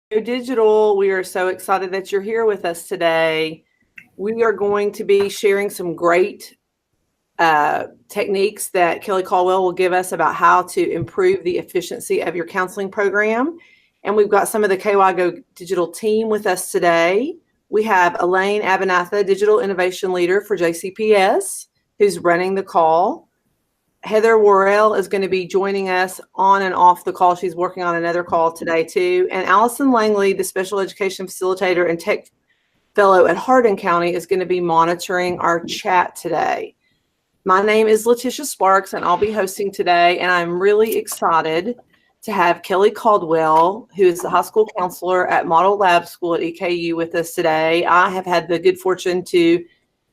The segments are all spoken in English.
Digital, we are so excited that you're here with us today. We are going to be sharing some great techniques that Kelly Caldwell will give us about how to improve the efficiency of your counseling program. And we've got some of the KY Go Digital team with us today. We have Elaine Abanatha, Digital Innovation Leader for JCPS, who's running the call. Heather Worrell is going to be joining us on and off the call. She's working on another call today too. And Allison Langley, the Special Education Facilitator and Tech Fellow at Hardin County, is going to be monitoring our chat today. My name is Letitia Sparks, and I'll be hosting today. And I'm really excited to have Kelly Caldwell, who is the high school counselor at Model Lab School at EKU, with us today. I have had the good fortune to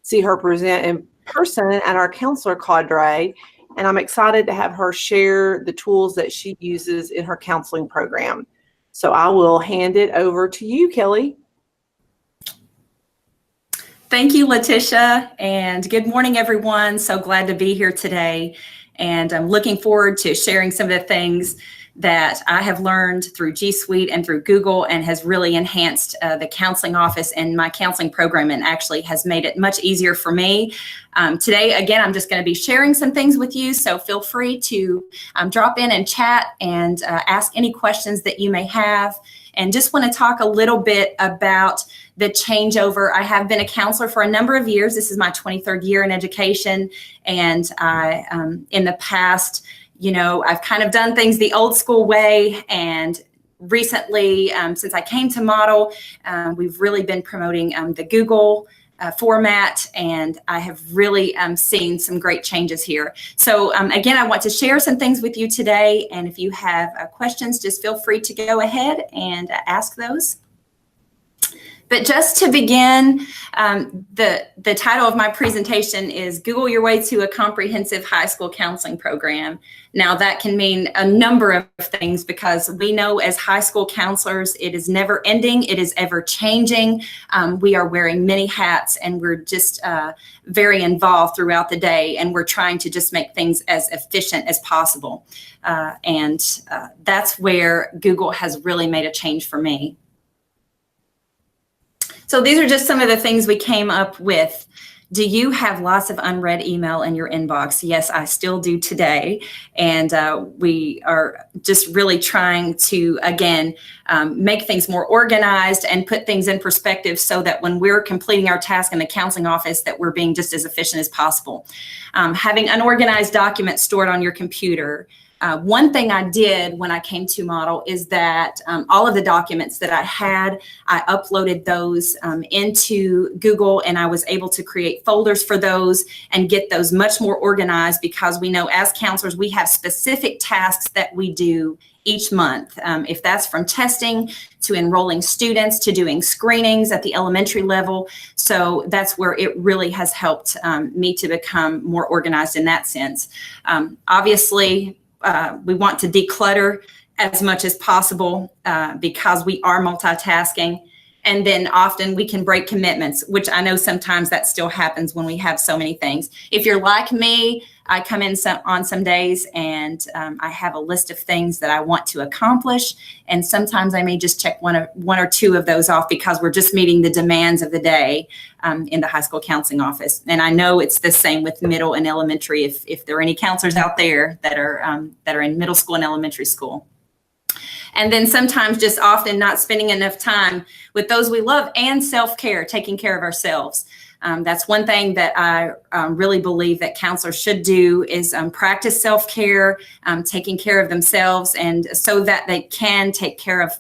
see her present in person at our counselor cadre. And I'm excited to have her share the tools that she uses in her counseling program. So I will hand it over to you, Kelly. Thank you, Letitia, and good morning, everyone. So glad to be here today. And I'm looking forward to sharing some of the things that I have learned through G Suite and through Google, and has really enhanced the counseling office and my counseling program, and actually has made it much easier for me. Today, again, I'm just going to be sharing some things with you, so feel free to drop in and chat and ask any questions that you may have. And just want to talk a little bit about the changeover. I have been a counselor for a number of years. This is my 23rd year in education, and I, in the past, I've kind of done things the old school way, and recently, since I came to Model, we've really been promoting the Google format, and I have really seen some great changes here. So again, I want to share some things with you today, and if you have questions, just feel free to go ahead and ask those. But just to begin, the title of my presentation is Google Your Way to a Comprehensive High School Counseling Program. Now that can mean a number of things, because we know as high school counselors, it is never ending, it is ever changing. We are wearing many hats, and we're just very involved throughout the day, and we're trying to just make things as efficient as possible. And that's where Google has really made a change for me. So these are just some of the things we came up with. Do you have lots of unread email in your inbox? Yes, I still do today. And we are just really trying to, again, make things more organized and put things in perspective, so that when we're completing our task in the counseling office, that we're being just as efficient as possible. Having unorganized documents stored on your computer. One thing I did when I came to Model is that all of the documents that I had, I uploaded those into Google, and I was able to create folders for those and get those much more organized, because we know as counselors, we have specific tasks that we do each month. If that's from testing to enrolling students to doing screenings at the elementary level. So that's where it really has helped me to become more organized in that sense. Obviously, we want to declutter as much as possible because we are multitasking. And then often we can break commitments, which I know sometimes that still happens when we have so many things. If you're like me, I come in on some days, and I have a list of things that I want to accomplish. And sometimes I may just check one or two of those off, because we're just meeting the demands of the day in the high school counseling office. And I know it's the same with middle and elementary, if there are any counselors out there that are in middle school and elementary school. And then sometimes just often not spending enough time with those we love, and self-care, taking care of ourselves. That's one thing that I really believe that counselors should do, is practice self-care, taking care of themselves, and so that they can take care of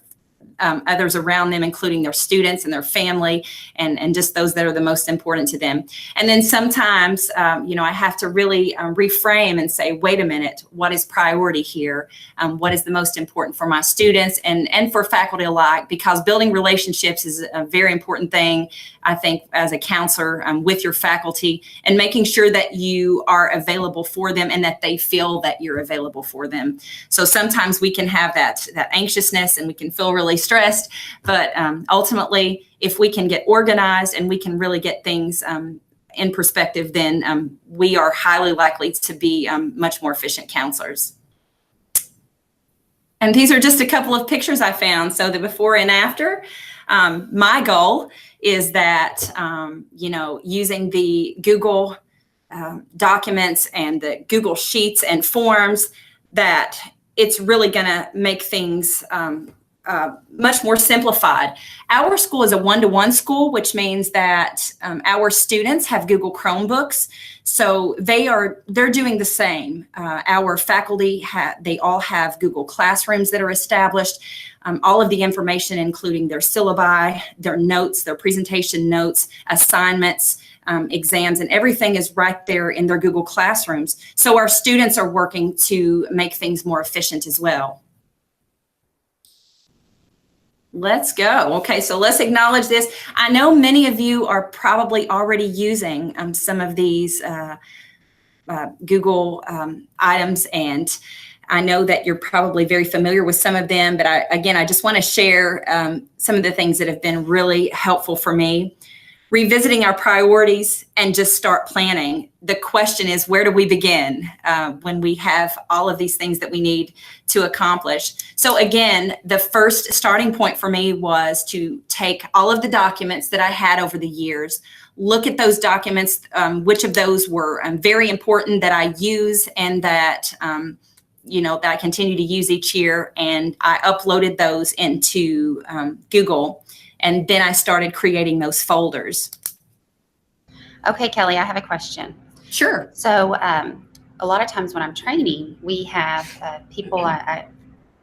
others around them, including their students and their family, and just those that are the most important to them. And then sometimes, I have to really reframe and say, wait a minute, what is priority here? What is the most important for my students and for faculty alike? Because building relationships is a very important thing, I think, as a counselor with your faculty, and making sure that you are available for them and that they feel that you're available for them. So sometimes we can have that anxiousness, and we can feel really stressed, but ultimately, if we can get organized and we can really get things in perspective, then we are highly likely to be much more efficient counselors. And these are just a couple of pictures I found. So the before and after. My goal is that, using the Google documents and the Google Sheets and forms, that it's really going to make things much more simplified. Our school is a one-to-one school, which means that our students have Google Chromebooks, so they're doing the same. Our faculty they all have Google Classrooms that are established. All of the information, including their syllabi, their notes, their presentation notes, assignments, exams, and everything is right there in their Google Classrooms. So our students are working to make things more efficient as well. Let's go. Okay, so let's acknowledge this. I know many of you are probably already using some of these Google items, and I know that you're probably very familiar with some of them, but I just want to share some of the things that have been really helpful for me. Revisiting our priorities and just start planning. The question is, where do we begin when we have all of these things that we need to accomplish? So again, the first starting point for me was to take all of the documents that I had over the years, look at those documents, which of those were very important that I use and that that I continue to use each year, and I uploaded those into Google, and then I started creating those folders. Okay, Kelly, I have a question. Sure. So a lot of times when I'm training, we have people, I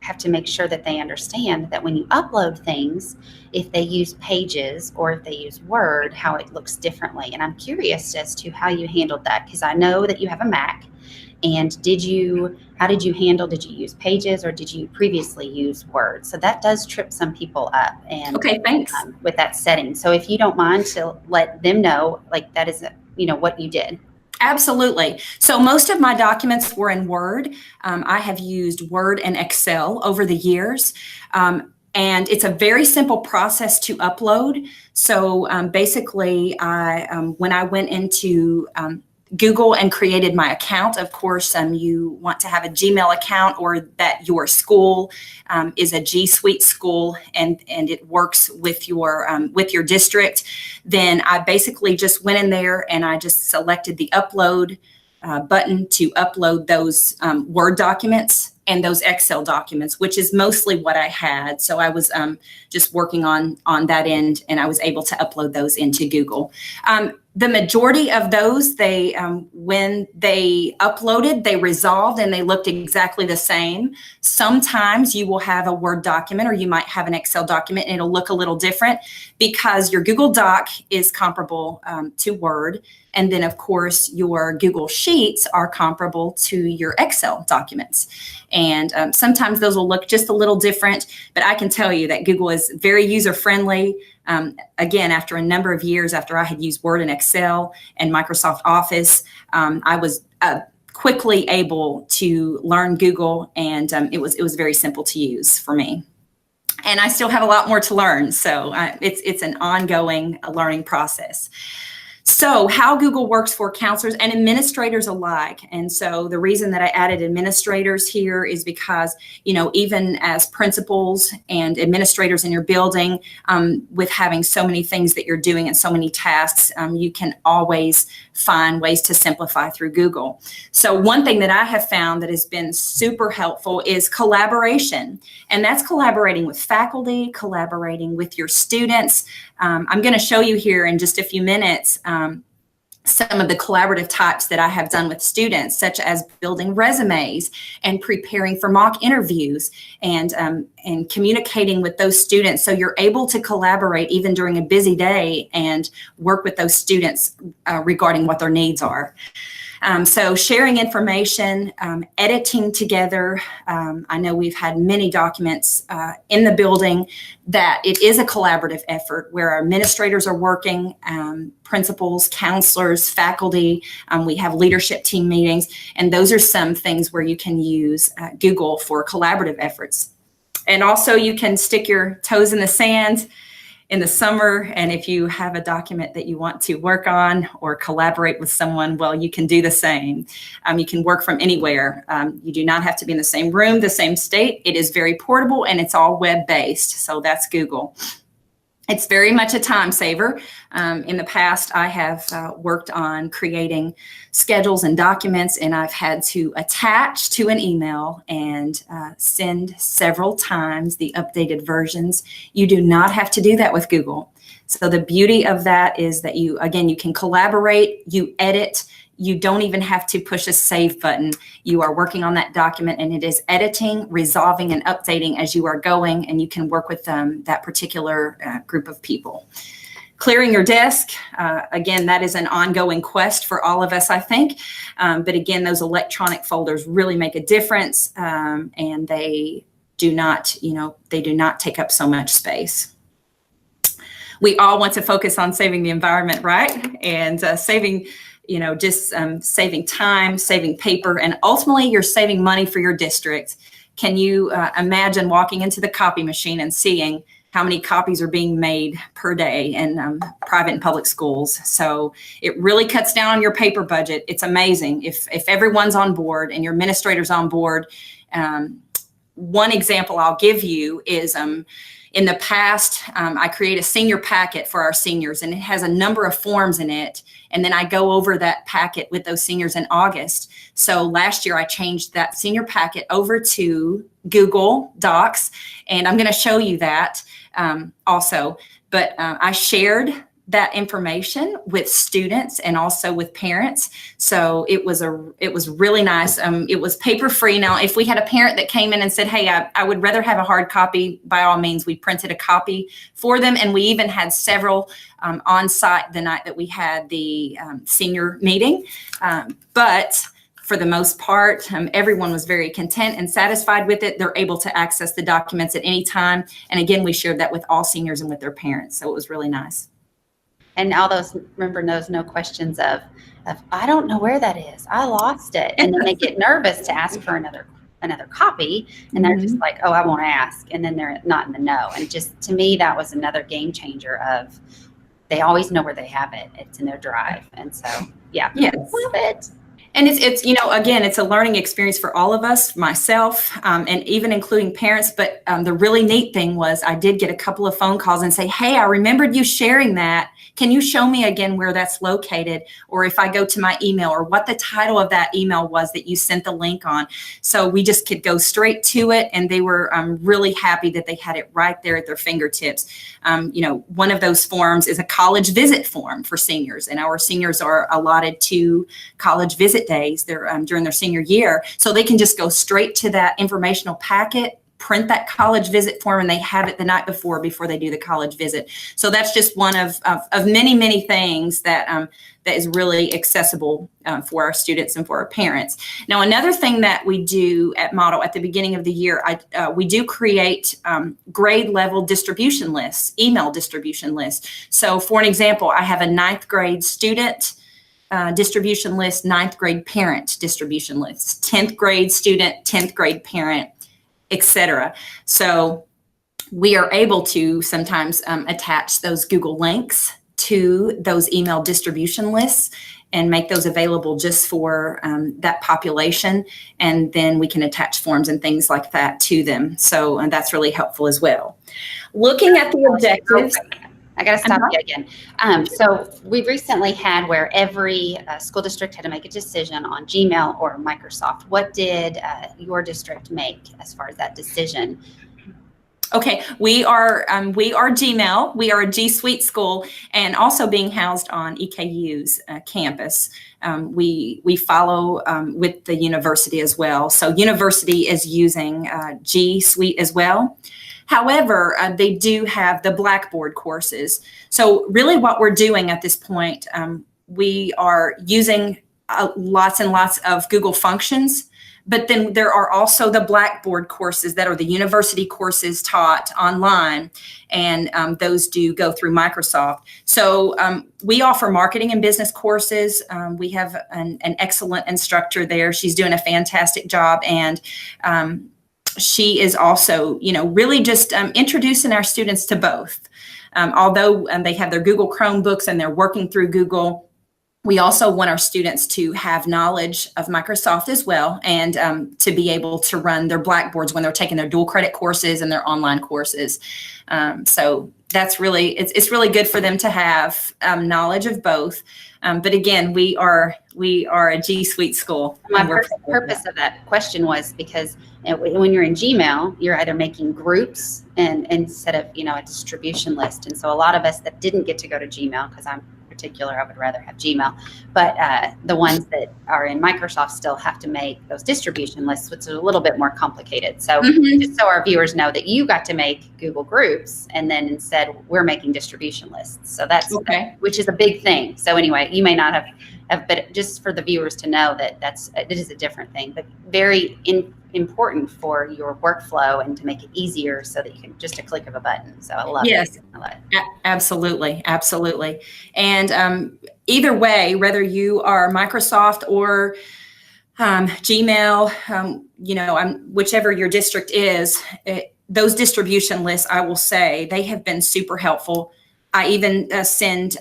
have to make sure that they understand that when you upload things, if they use Pages or if they use Word, how it looks differently. And I'm curious as to how you handled that, because I know that you have a Mac. And how did you handle, did you use Pages or did you previously use Word? So that does trip some people up. And okay, thanks. With that setting. So if you don't mind to let them know, like that is, what you did. Absolutely. So most of my documents were in Word. I have used Word and Excel over the years. And it's a very simple process to upload. So basically, when I went into Google and created my account, of course, you want to have a Gmail account or that your school is a G Suite school and it works with your district. Then I basically just went in there and I just selected the upload button to upload those Word documents and those Excel documents, which is mostly what I had. So I was just working on that end, and I was able to upload those into Google. The majority of those, when they uploaded, they resolved and they looked exactly the same. Sometimes you will have a Word document or you might have an Excel document and it'll look a little different because your Google Doc is comparable to Word. And then, of course, your Google Sheets are comparable to your Excel documents. And sometimes those will look just a little different, but I can tell you that Google is very user-friendly. Again, after a number of years after I had used Word and Excel and Microsoft Office, I was quickly able to learn Google, and it was very simple to use for me. And I still have a lot more to learn, so it's an ongoing learning process. So how Google works for counselors and administrators alike. And so the reason that I added administrators here is because, even as principals and administrators in your building, with having so many things that you're doing and so many tasks, you can always find ways to simplify through Google. So one thing that I have found that has been super helpful is collaboration. And that's collaborating with faculty, collaborating with your students. I'm going to show you here in just a few minutes some of the collaborative types that I have done with students, such as building resumes and preparing for mock interviews and communicating with those students. So you're able to collaborate even during a busy day and work with those students regarding what their needs are. So sharing information, editing together. I know we've had many documents in the building that it is a collaborative effort where our administrators are working, principals, counselors, faculty. We have leadership team meetings, and those are some things where you can use Google for collaborative efforts. And also you can stick your toes in the sand in the summer. And if you have a document that you want to work on or collaborate with someone, well, you can do the same. You can work from anywhere. You do not have to be in the same room, the same state. It is very portable, and it's all web-based. So that's Google. It's very much a time saver. In the past, I have worked on creating schedules and documents, and I've had to attach to an email and send several times the updated versions. You do not have to do that with Google. So the beauty of that is that you can collaborate, you edit. You don't even have to push a save button. You are working on that document, and it is editing, resolving, and updating as you are going, and you can work with that particular group of people. Clearing your desk, again, that is an ongoing quest for all of us, I think. But again, those electronic folders really make a difference, and they do not take up so much space. We all want to focus on saving the environment, right? And saving time, saving paper, and ultimately you're saving money for your district. Can you imagine walking into the copy machine and seeing how many copies are being made per day in private and public schools? So it really cuts down on your paper budget. It's amazing if everyone's on board and your administrator's on board. One example I'll give you is in the past, I create a senior packet for our seniors, and it has a number of forms in it. And then I go over that packet with those seniors in August. So last year I changed that senior packet over to Google Docs, and I'm going to show you that also. But I shared that information with students and also with parents. So it was really nice. It was paper free. Now, if we had a parent that came in and said, hey, I would rather have a hard copy, by all means, we printed a copy for them. And we even had several on site the night that we had the senior meeting. But for the most part, everyone was very content and satisfied with it. They're able to access the documents at any time. And again, we shared that with all seniors and with their parents. So it was really nice. And all those, remember, no questions of I don't know where that is. I lost it. And then they get nervous to ask for another copy. And they're just like, oh, I won't ask. And then they're not in the know. And just, to me, that was another game changer of they always know where they have it. It's in their drive. And so, yeah, yes. Love it. And it's again, it's a learning experience for all of us, myself, and even including parents. But the really neat thing was I did get a couple of phone calls and say, hey, I remembered you sharing that. Can you show me again where that's located? Or if I go to my email, or what the title of that email was that you sent the link on. So we just could go straight to it. And they were really happy that they had it right there at their fingertips. One of those forms is a college visit form for seniors. And our seniors are allotted to college visit days during their senior year. So they can just go straight to that informational packet, print that college visit form, and they have it the night before they do the college visit. So that's just one of many, many things that is really accessible for our students and for our parents. Now, another thing that we do at Model at the beginning of the year, we do create grade level distribution lists, email distribution lists. So for an example, I have a 9th grade student distribution list, 9th grade parent distribution lists, 10th grade student, 10th grade parent, etc. So we are able to sometimes attach those Google links to those email distribution lists and make those available just for that population. And then we can attach forms and things like that to them. So that's really helpful as well. Looking at the objectives. I got to stop you again. So we recently had where every school district had to make a decision on Gmail or Microsoft. What did your district make as far as that decision? Okay, we are Gmail. We are a G Suite school, and also being housed on EKU's campus. We follow with the university as well. So university is using G Suite as well. However, they do have the Blackboard courses. So really what we're doing at this point, we are using lots and lots of Google functions, but then there are also the Blackboard courses that are the university courses taught online, and those do go through Microsoft. So we offer marketing and business courses. We have an excellent instructor there. She's doing a fantastic job, and she is also, really just introducing our students to both. Although they have their Google Chromebooks and they're working through Google, we also want our students to have knowledge of Microsoft as well, and to be able to run their Blackboards when they're taking their dual credit courses and their online courses. So that's really, it's really good for them to have knowledge of both. But again, we are a G Suite school. My purpose of that question was because when you're in Gmail, you're either making groups and instead of, a distribution list. And so a lot of us that didn't get to go to Gmail, because I'm particular, I would rather have Gmail, but the ones that are in Microsoft still have to make those distribution lists, which is a little bit more complicated. So just so our viewers know that you got to make Google Groups, and then instead we're making distribution lists. So that's okay. Which is a big thing. So anyway, you may not have, but just for the viewers to know that it is a different thing, but very important for your workflow and to make it easier so that you can just a click of a button. So I love it. I love it. Absolutely. And either way, whether you are Microsoft or Gmail, whichever your district is, those distribution lists, I will say, they have been super helpful. I even send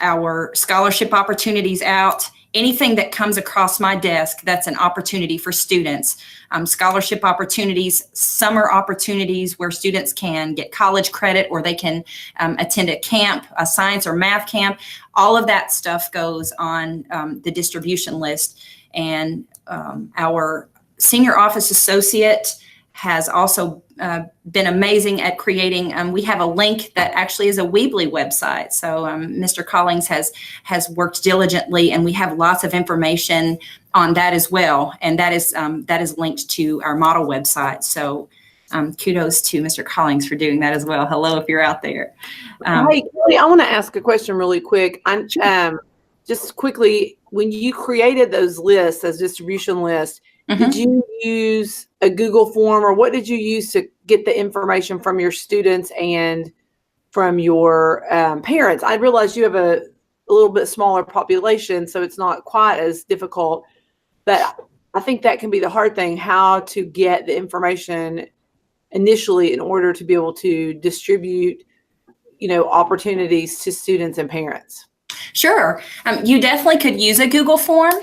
our scholarship opportunities out. Anything that comes across my desk that's an opportunity for students, scholarship opportunities, summer opportunities where students can get college credit or they can attend a camp, a science or math camp, all of that stuff goes on the distribution list. And our senior office associate has also been amazing at creating. We have a link that actually is a Weebly website. So Mr. Collins has worked diligently, and we have lots of information on that as well. And that is linked to our model website. So kudos to Mr. Collins for doing that as well. Hello, if you're out there. Hey, Kelly, I want to ask a question really quick. Just quickly, when you created those lists, those distribution lists, did you use a Google form, or what did you use to get the information from your students and from your parents? I realize you have a little bit smaller population, so it's not quite as difficult, but I think that can be the hard thing, how to get the information initially in order to be able to distribute, opportunities to students and parents. Sure. You definitely could use a Google form.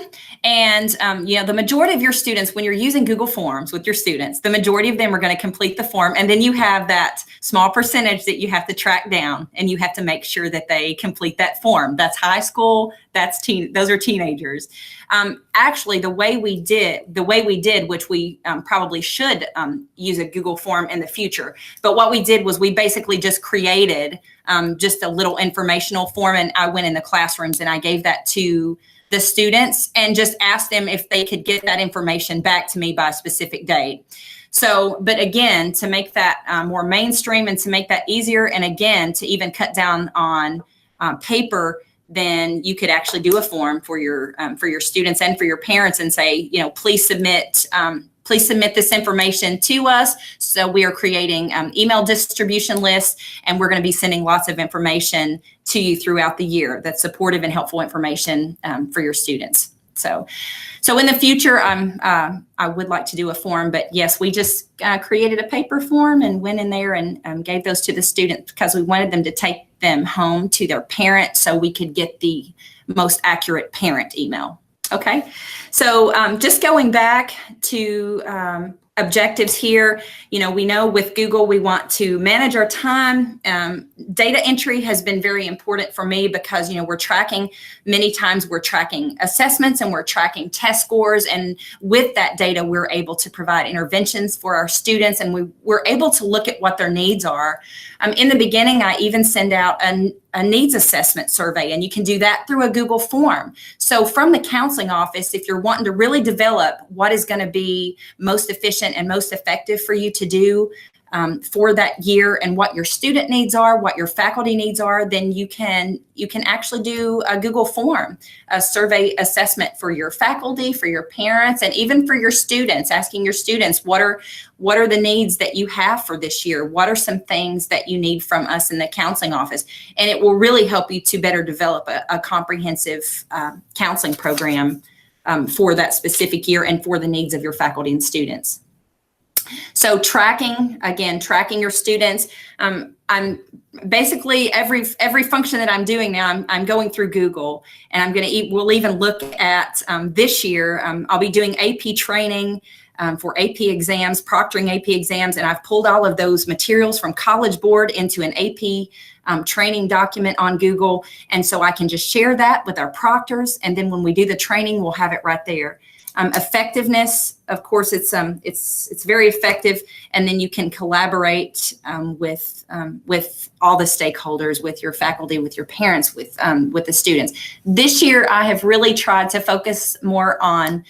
And, the majority of your students, when you're using Google Forms with your students, the majority of them are going to complete the form. And then you have that small percentage that you have to track down, and you have to make sure that they complete that form. That's high school. Those are teenagers. Actually, the way we did, which we probably should use a Google form in the future. But what we did was we basically just created just a little informational form, and I went in the classrooms and I gave that to the students and just asked them if they could get that information back to me by a specific date. So, but again, to make that more mainstream and to make that easier, and again, to even cut down on paper, then you could actually do a form for your students and for your parents and say, please submit this information to us. So we are creating email distribution lists, and we're going to be sending lots of information to you throughout the year that's supportive and helpful information for your students. So in the future, I would like to do a form, but yes, we just created a paper form and went in there and gave those to the students because we wanted them to take them home to their parent so we could get the most accurate parent email. Okay, so just going back to objectives here, we know with Google, we want to manage our time. Data entry has been very important for me because, we're tracking, many times we're tracking assessments and we're tracking test scores. And with that data, we're able to provide interventions for our students, and we're able to look at what their needs are. In the beginning, I even send out a needs assessment survey, and you can do that through a Google form. So from the counseling office, if you're wanting to really develop what is going to be most efficient and most effective for you to do for that year and what your student needs are, what your faculty needs are, then you can actually do a Google form, a survey assessment for your faculty, for your parents, and even for your students, asking your students, what are the needs that you have for this year? What are some things that you need from us in the counseling office? And it will really help you to better develop a comprehensive counseling program for that specific year and for the needs of your faculty and students. So tracking your students. I'm basically every function that I'm doing now, I'm going through Google, and we'll even look at this year. I'll be doing AP training for AP exams, proctoring AP exams, and I've pulled all of those materials from College Board into an AP training document on Google, and so I can just share that with our proctors, and then when we do the training, we'll have it right there. Effectiveness, of course, it's very effective, and then you can collaborate with all the stakeholders, with your faculty, with your parents, with the students. This year, I have really tried to focus more on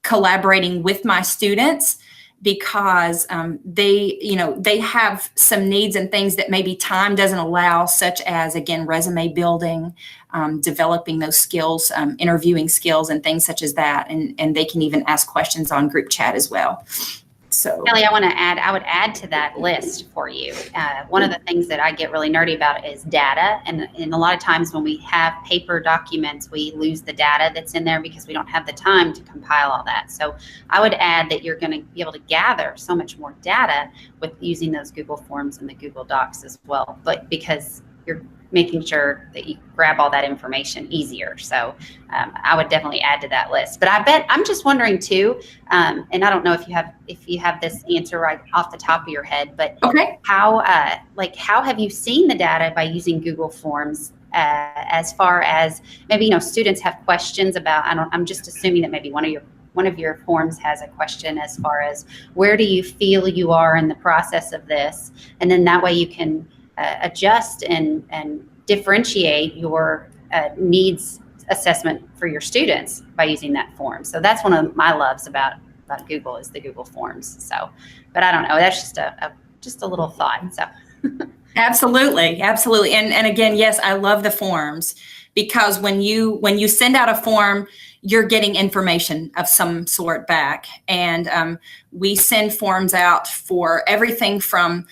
collaborating with my students, because they have some needs and things that maybe time doesn't allow, such as, again, resume building, developing those skills, interviewing skills, and things such as that. And they can even ask questions on group chat as well. So Kelly, I would add to that list for you. One of the things that I get really nerdy about is data. And a lot of times when we have paper documents, we lose the data that's in there because we don't have the time to compile all that. So I would add that you're going to be able to gather so much more data with using those Google Forms and the Google Docs as well, but because you're making sure that you grab all that information easier. So I would definitely add to that list. But I'm just wondering too, and I don't know if you have this answer right off the top of your head, but okay. How have you seen the data by using Google Forms? As far as maybe students have questions about, I'm just assuming that maybe one of your forms has a question as far as where do you feel you are in the process of this, and then that way you can adjust and differentiate your needs assessment for your students by using that form. So that's one of my loves about Google, is the Google Forms. So, but I don't know, that's just a little thought. So Absolutely. And again, yes, I love the forms, because when you send out a form, you're getting information of some sort back. And we send forms out for everything from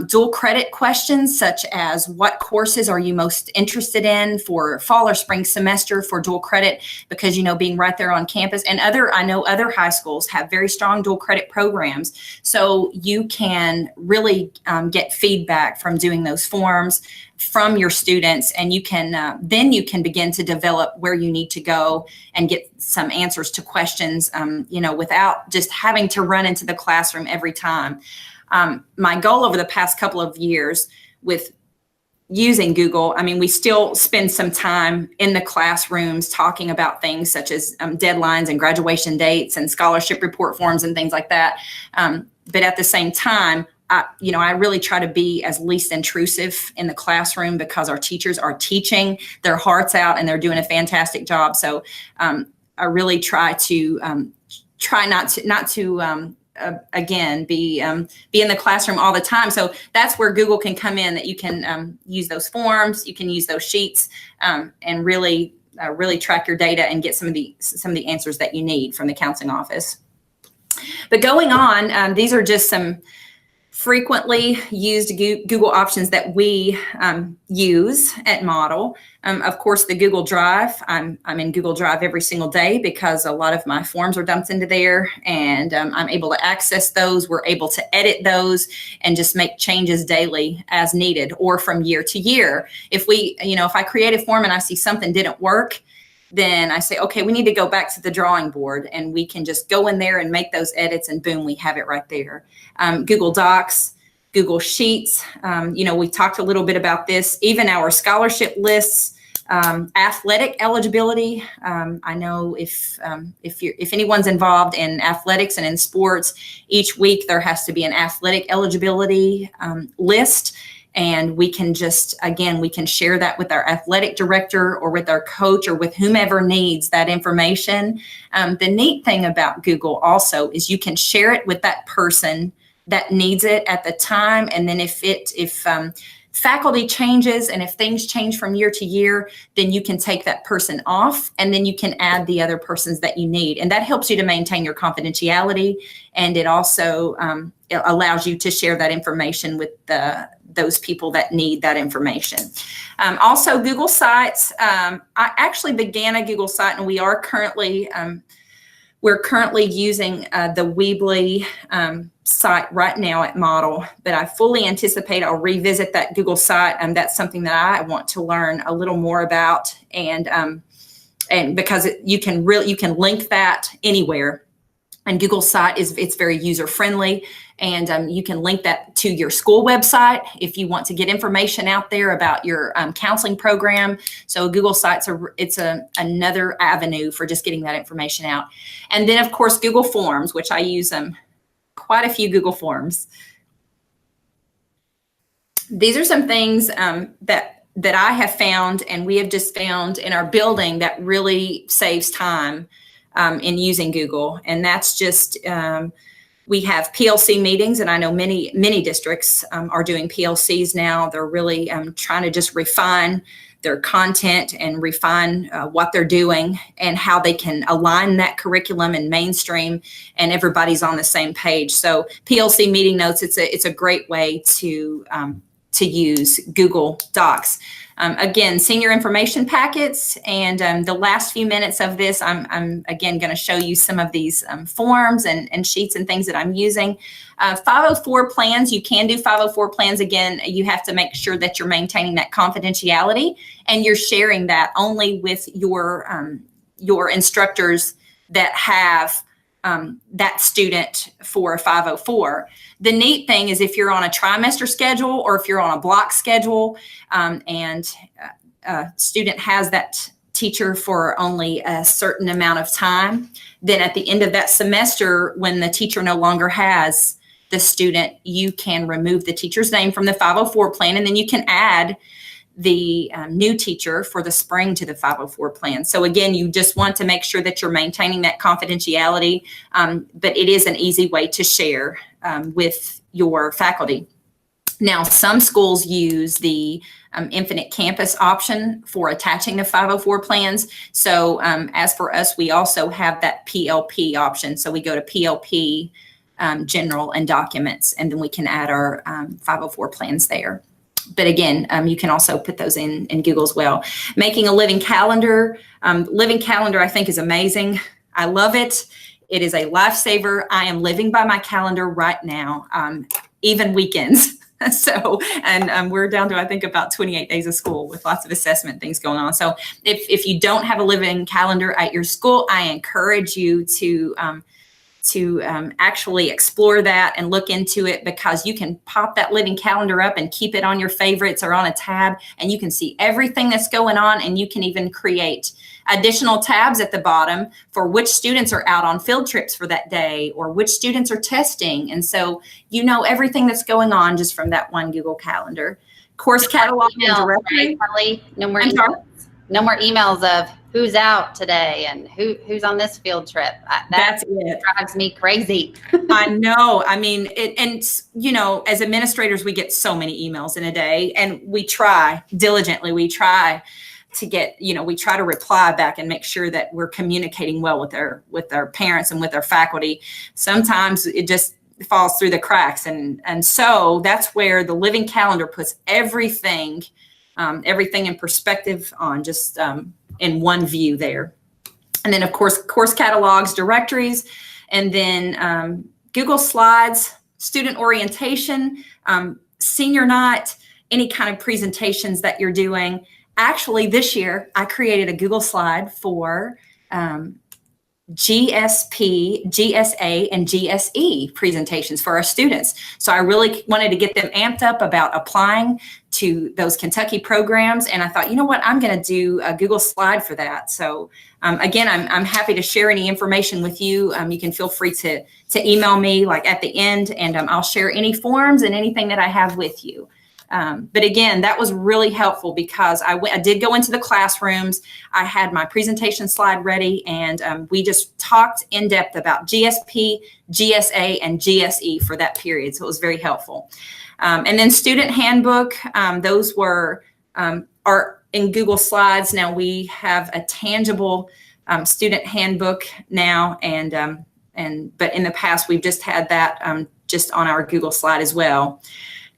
dual credit questions, such as what courses are you most interested in for fall or spring semester for dual credit, because, being right there on campus. And I know other high schools have very strong dual credit programs. So you can really get feedback from doing those forms from your students, and you can begin to develop where you need to go and get some answers to questions, without just having to run into the classroom every time. My goal over the past couple of years with using Google, we still spend some time in the classrooms talking about things such as deadlines and graduation dates and scholarship report forms and things like that. But at the same time, I really try to be as least intrusive in the classroom, because our teachers are teaching their hearts out and they're doing a fantastic job. So I really try to not to again be in the classroom all the time. So that's where Google can come in, that you can use those forms, you can use those sheets, and really track your data and get some of the answers that you need from the counseling office. But going on, these are just some frequently used Google options that we use at Model. Of course, the Google Drive. I'm in Google Drive every single day, because a lot of my forms are dumped into there, and I'm able to access those. We're able to edit those and just make changes daily as needed, or from year to year. If I create a form and I see something didn't work, then I say, okay, we need to go back to the drawing board, and we can just go in there and make those edits, and boom, we have it right there. Google Docs, Google Sheets. We talked a little bit about this, even our scholarship lists, athletic eligibility. I know if anyone's involved in athletics and in sports, each week there has to be an athletic eligibility list. And we can share that with our athletic director or with our coach or with whomever needs that information. The neat thing about Google also is you can share it with that person that needs it at the time. And then if faculty changes and if things change from year to year, then you can take that person off, and then you can add the other persons that you need. And that helps you to maintain your confidentiality. And it also it allows you to share that information with those people that need that information. Also, Google Sites. I actually began a Google site, and we are currently We're currently using the Weebly site right now at Model, but I fully anticipate I'll revisit that Google site, and that's something that I want to learn a little more about. And because you can link that anywhere. And Google site it's very user friendly, and you can link that to your school website if you want to get information out there about your counseling program. So Google site's another avenue for just getting that information out. And then of course Google Forms, which I use quite a few Google Forms. These are some things that I have found, and we have just found in our building, that really saves time in using Google. And that's just, we have PLC meetings, and I know many districts are doing PLCs now. They're really trying to just refine their content and refine what they're doing and how they can align that curriculum and mainstream, and everybody's on the same page. So PLC meeting notes, it's a great way to use Google Docs. Again, senior information packets, and the last few minutes of this, I'm again going to show you some of these forms and sheets and things that I'm using. 504 plans, you can do 504 plans. Again, you have to make sure that you're maintaining that confidentiality, and you're sharing that only with your instructors that have that student for a 504. The neat thing is if you're on a trimester schedule, or if you're on a block schedule, and a student has that teacher for only a certain amount of time, then at the end of that semester, when the teacher no longer has the student, you can remove the teacher's name from the 504 plan, and then you can add the new teacher for the spring to the 504 plan. So again, you just want to make sure that you're maintaining that confidentiality, but it is an easy way to share with your faculty. Now, some schools use the Infinite Campus option for attaching the 504 plans. So as for us, we also have that PLP option. So we go to PLP, General and Documents, and then we can add our 504 plans there. But again, you can also put those in Google as well. Making a living calendar. Living calendar, I think, is amazing. I love it. It is a lifesaver. I am living by my calendar right now, even weekends. So, and we're down to, I think, about 28 days of school with lots of assessment things going on. So if you don't have a living calendar at your school, I encourage you to actually explore that and look into it, because you can pop that living calendar up and keep it on your favorites or on a tab, and you can see everything that's going on, and you can even create additional tabs at the bottom for which students are out on field trips for that day, or which students are testing. And so you know everything that's going on just from that one Google Calendar. Course catalog and directory. Right, no more emails. No more emails of who's out today and who's on this field trip. That's it. Drives me crazy. I know. I mean, and you know, as administrators, we get so many emails in a day, and we try diligently. We try to get, we try to reply back and make sure that we're communicating well with our parents and with our faculty. Sometimes it just falls through the cracks, and so that's where the living calendar puts everything in perspective on just in one view there. And then of course, course catalogs, directories, and then Google Slides, student orientation, senior night, any kind of presentations that you're doing. Actually, this year, I created a Google slide for GSP, GSA, and GSE presentations for our students. So I really wanted to get them amped up about applying to those Kentucky programs. And I thought, you know what, I'm going to do a Google slide for that. So again, I'm happy to share any information with you. You can feel free to email me like at the end, and I'll share any forms and anything that I have with you. But again, that was really helpful, because I did go into the classrooms. I had my presentation slide ready, and we just talked in depth about GSP, GSA, and GSE for that period. So it was very helpful. And then student handbook, those are in Google Slides. Now we have a tangible student handbook now, but in the past we've just had that just on our Google slide as well.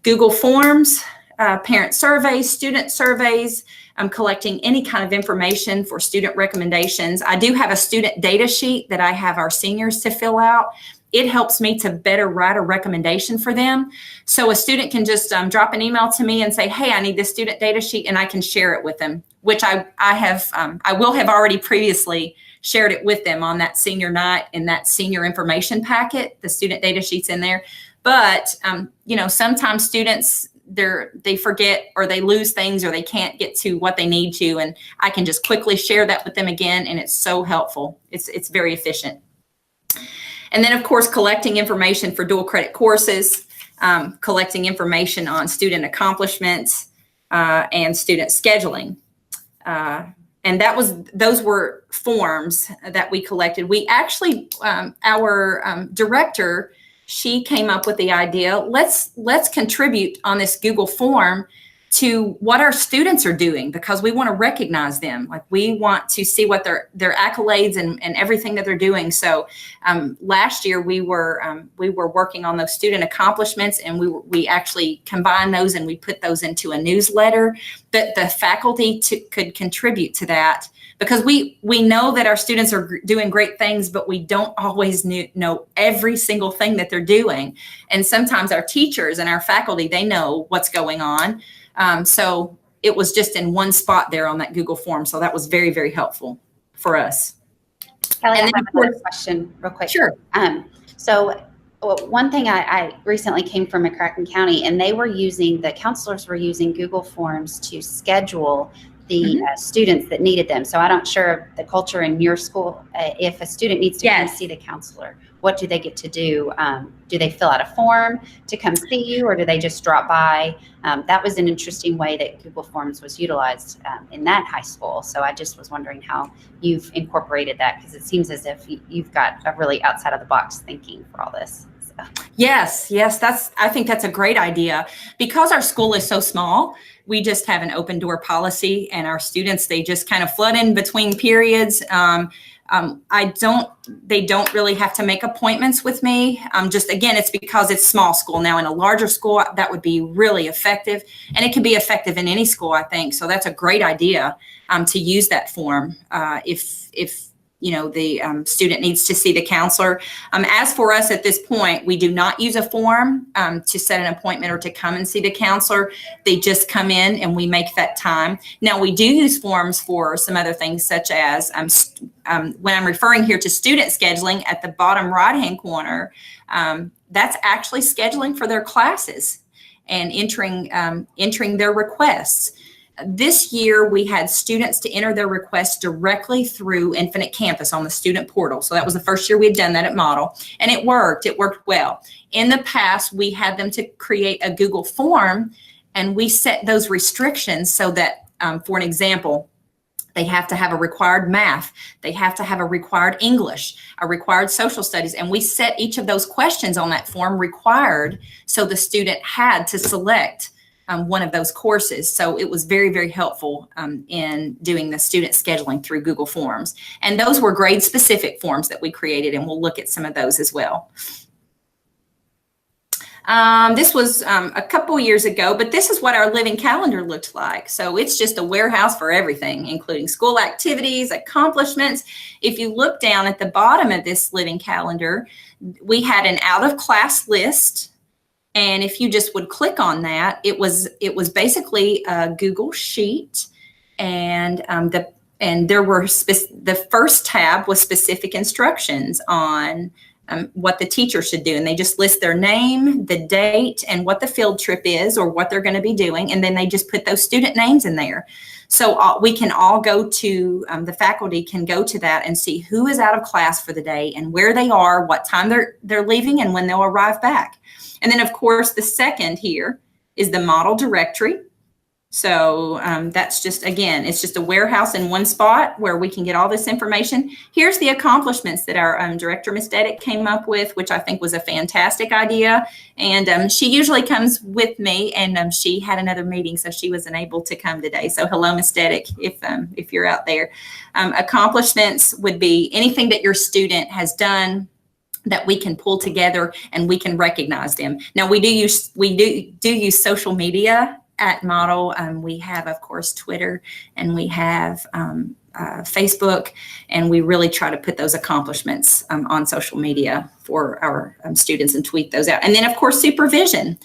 Google Forms, parent surveys, student surveys. I'm collecting any kind of information for student recommendations. I do have a student data sheet that I have our seniors to fill out. It helps me to better write a recommendation for them. So a student can just drop an email to me and say, hey, I need this student data sheet, and I can share it with them, which I will have already previously shared it with them on that senior night in that senior information packet. The student data sheet's in there. But, sometimes students, they forget or they lose things or they can't get to what they need to. And I can just quickly share that with them again. And it's so helpful. It's very efficient. And then, of course, collecting information for dual credit courses, collecting information on student accomplishments and student scheduling. And those were forms that we collected. We actually, our director, she came up with the idea, let's contribute on this Google form to what our students are doing, because we want to recognize them. Like, we want to see what their accolades and everything that they're doing. So last year we were working on those student accomplishments, and we actually combined those and we put those into a newsletter that the faculty could contribute to that. Because we know that our students are doing great things, but we don't always know every single thing that they're doing. And sometimes our teachers and our faculty, they know what's going on. So it was just in one spot there on that Google form. So that was very, very helpful for us. Kelly, I have another question real quick. Sure. So one thing I recently came from McCracken County, and the counselors were using Google Forms to schedule the students that needed them. So I'm not sure of the culture in your school. If a student needs to come see the counselor, what do they get to do? Do they fill out a form to come see you, or do they just drop by? That was an interesting way that Google Forms was utilized in that high school. So I just was wondering how you've incorporated that, because it seems as if you've got a really outside of the box thinking for all this. So. Yes, I think that's a great idea. Because our school is so small, we just have an open door policy, and our students, they just kind of flood in between periods. They don't really have to make appointments with me. Again, it's because it's small school. Now in a larger school, that would be really effective, and it can be effective in any school, I think. So that's a great idea to use that form if the student needs to see the counselor. As for us at this point, we do not use a form to set an appointment or to come and see the counselor. They just come in and we make that time. Now, we do use forms for some other things, such as when I'm referring here to student scheduling at the bottom right-hand corner, that's actually scheduling for their classes and entering their requests. This year, we had students to enter their requests directly through Infinite Campus on the student portal. So that was the first year we had done that at Model, and it worked well. In the past, we had them to create a Google form, and we set those restrictions so that, for an example, they have to have a required math, they have to have a required English, a required social studies, and we set each of those questions on that form required, so the student had to select one of those courses. So it was very, very helpful in doing the student scheduling through Google Forms. And those were grade specific forms that we created, and we'll look at some of those as well. This was a couple years ago, but this is what our living calendar looked like. So it's just a warehouse for everything, including school activities, accomplishments. If you look down at the bottom of this living calendar, we had an out of class list. And if you just would click on that, it was basically a Google sheet, and there were the first tab was specific instructions on what the teacher should do, and they just list their name, the date, and what the field trip is or what they're going to be doing, and then they just put those student names in there. So we can all go to the faculty can go to that and see who is out of class for the day and where they are, what time they're leaving, and when they'll arrive back. And then, of course, the second here is the model directory. So that's just, again, it's just a warehouse in one spot where we can get all this information. Here's the accomplishments that our director, Ms. Dedick, came up with, which I think was a fantastic idea. And she usually comes with me, and she had another meeting, so she wasn't able to come today. So hello, Ms. Dedick, if you're out there. Accomplishments would be anything that your student has done that we can pull together and we can recognize them. Now we do use social media at Model. We have, of course, Twitter, and we have Facebook, and we really try to put those accomplishments on social media for our students and tweet those out. And then, of course, supervision.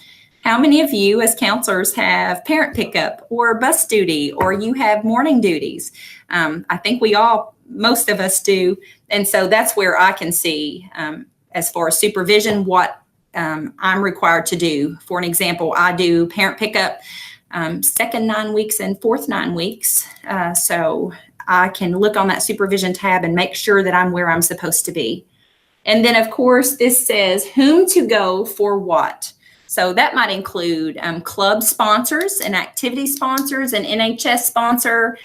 How many of you as counselors have parent pickup or bus duty, or you have morning duties? I think most of us do. And so that's where I can see, as far as supervision, what I'm required to do. For an example, I do parent pickup second 9 weeks and fourth 9 weeks. So I can look on that supervision tab and make sure that I'm where I'm supposed to be. And then, of course, this says whom to go for what. So that might include club sponsors and activity sponsors and NHS sponsor,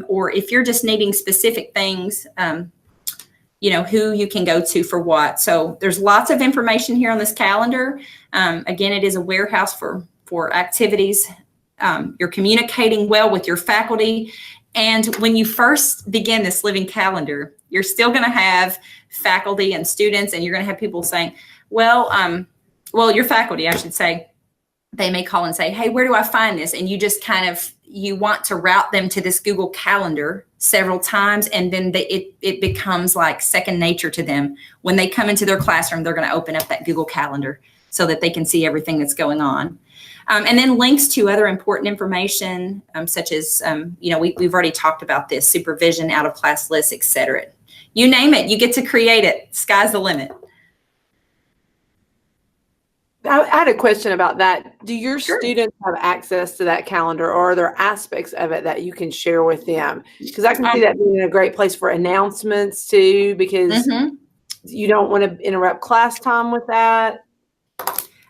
or if you're just needing specific things, who you can go to for what. So there's lots of information here on this calendar. Again, it is a warehouse for activities. You're communicating well with your faculty. And when you first begin this living calendar, you're still going to have faculty and students, and you're going to have people saying, your faculty, I should say, they may call and say, hey, where do I find this? And you just you want to route them to this Google Calendar several times, and then it becomes like second nature to them. When they come into their classroom, they're going to open up that Google Calendar so that they can see everything that's going on. And then links to other important information, such as, we've already talked about this, supervision, out of class lists, et cetera. You name it, you get to create it. Sky's the limit. I had a question about that. Do your students have access to that calendar, or are there aspects of it that you can share with them? Because I can see that being a great place for announcements too, because you don't want to interrupt class time with that.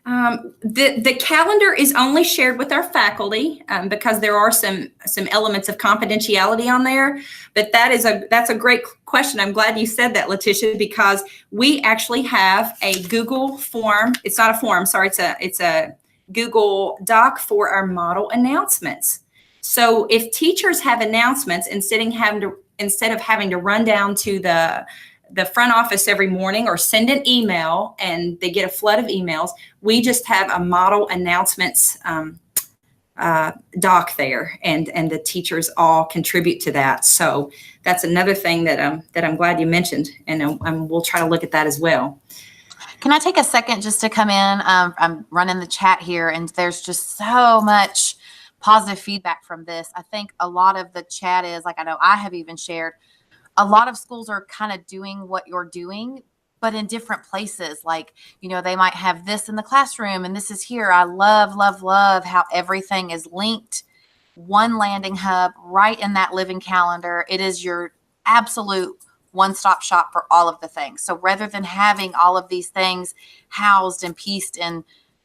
The calendar is only shared with our faculty because there are some elements of confidentiality on there. But that's a great question. I'm glad you said that, Letitia, because we actually have a Google form. It's not a form, sorry. It's a Google Doc for our model announcements. So if teachers have announcements, instead of having to run down to the front office every morning or send an email and they get a flood of emails, we just have a model announcements doc there, and the teachers all contribute to that. So that's another thing that I'm glad you mentioned, and we'll try to look at that as well. Can I take a second just to come in? I'm running the chat here, and there's just so much positive feedback from this. I think a lot of the chat is, like, I know I have even shared, a lot of schools are kind of doing what you're doing, but in different places. Like, they might have this in the classroom and this is here. I love, love, love how everything is linked. One landing hub right in that living calendar. It is your absolute one-stop shop for all of the things. So rather than having all of these things housed and pieced in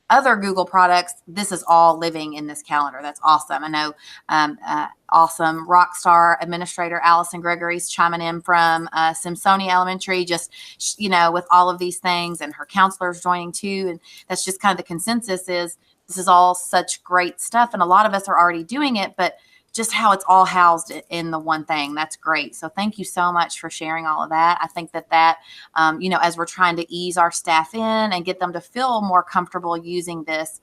other Google products, this is all living in this calendar. That's awesome. I know awesome Rockstar Administrator Allison Gregory's chiming in from Simpsoni Elementary, just, with all of these things, and her counselors joining too. And that's just kind of the consensus is this is all such great stuff. And a lot of us are already doing it, but just how it's all housed in the one thing. That's great. So thank you so much for sharing all of that. I think that as we're trying to ease our staff in and get them to feel more comfortable using this,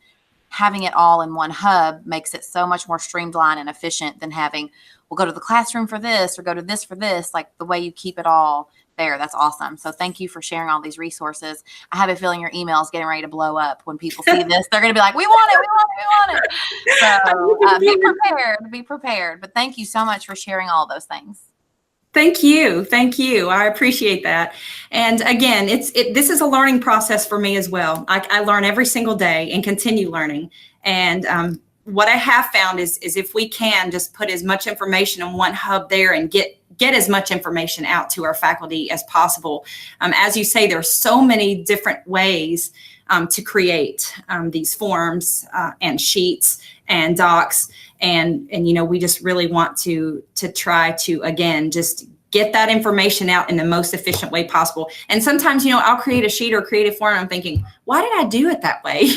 having it all in one hub makes it so much more streamlined and efficient than having, we'll go to the classroom for this or go to this for this, like the way you keep it all there. That's awesome. So thank you for sharing all these resources. I have a feeling your email is getting ready to blow up when people see this. They're going to be like, we want it, we want it, we want it. So be prepared. But thank you so much for sharing all those things. Thank you. I appreciate that. And again, this is a learning process for me as well. I learn every single day and continue learning. And what I have found is if we can just put as much information in one hub there and get as much information out to our faculty as possible. As you say, there are so many different ways to create these forms and sheets and docs. And we just really want to try to, again, just get that information out in the most efficient way possible. And sometimes, I'll create a sheet or create a form and I'm thinking, why did I do it that way?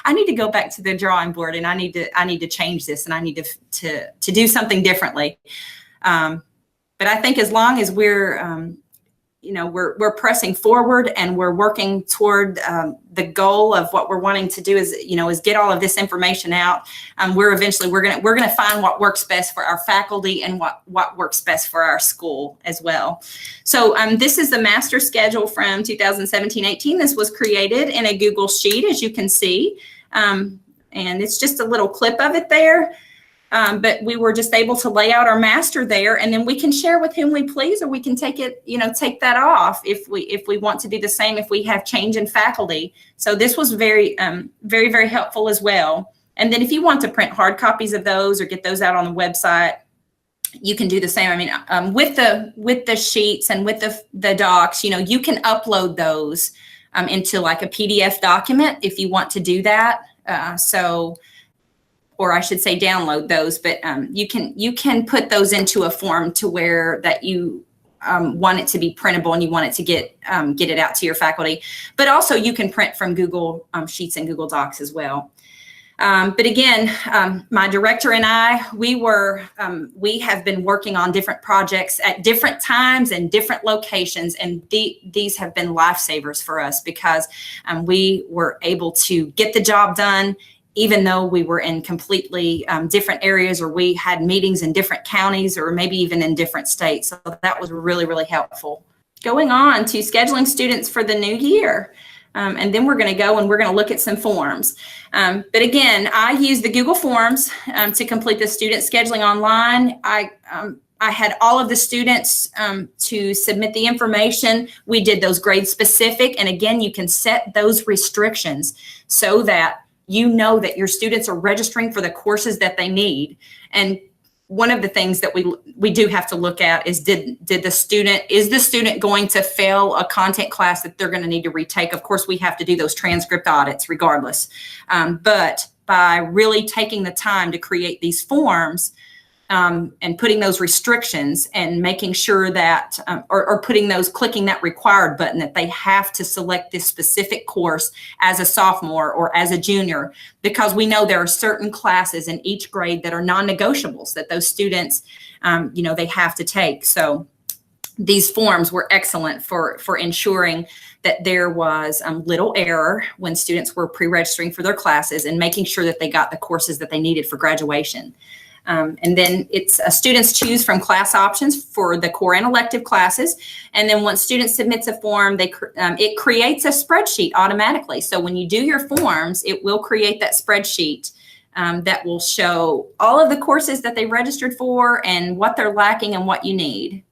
I need to go back to the drawing board and I need to change this and I need to do something differently. But I think as long as we're, we're pressing forward, and we're working toward the goal of what we're wanting to do is get all of this information out. We're gonna find what works best for our faculty and what works best for our school as well. So this is the master schedule from 2017-18. This was created in a Google Sheet, as you can see, and it's just a little clip of it there. But we were just able to lay out our master there, and then we can share with whom we please, or we can take that off if we want to do the same if we have change in faculty. So this was very, very, very helpful as well. And then if you want to print hard copies of those or get those out on the website, you can do the same. I mean, with the sheets and with the docs, you can upload those into like a PDF document if you want to do that. Or I should say download those, but you can put those into a form to where that you want it to be printable and you want it to get it out to your faculty. But also you can print from Google Sheets and Google Docs as well. But again, my director and I, we have been working on different projects at different times and different locations, and these have been lifesavers for us because we were able to get the job done even though we were in completely different areas, or we had meetings in different counties, or maybe even in different states. So that was really, really helpful. Going on to scheduling students for the new year. And then we're going to go and we're going to look at some forms. But again, I use the Google Forms to complete the student scheduling online. I had all of the students to submit the information. We did those grade specific. And again, you can set those restrictions so that you know that your students are registering for the courses that they need. And one of the things that we do have to look at is is the student going to fail a content class that they're going to need to retake? Of course, we have to do those transcript audits regardless. But by really taking the time to create these forms, and putting those restrictions and making sure that, or clicking that required button that they have to select this specific course as a sophomore or as a junior, because we know there are certain classes in each grade that are non-negotiables that those students, they have to take. So these forms were excellent for ensuring that there was little error when students were pre-registering for their classes and making sure that they got the courses that they needed for graduation. And then students choose from class options for the core and elective classes. And then once students submits a form, it creates a spreadsheet automatically. So when you do your forms, it will create that spreadsheet that will show all of the courses that they registered for and what they're lacking and what you need.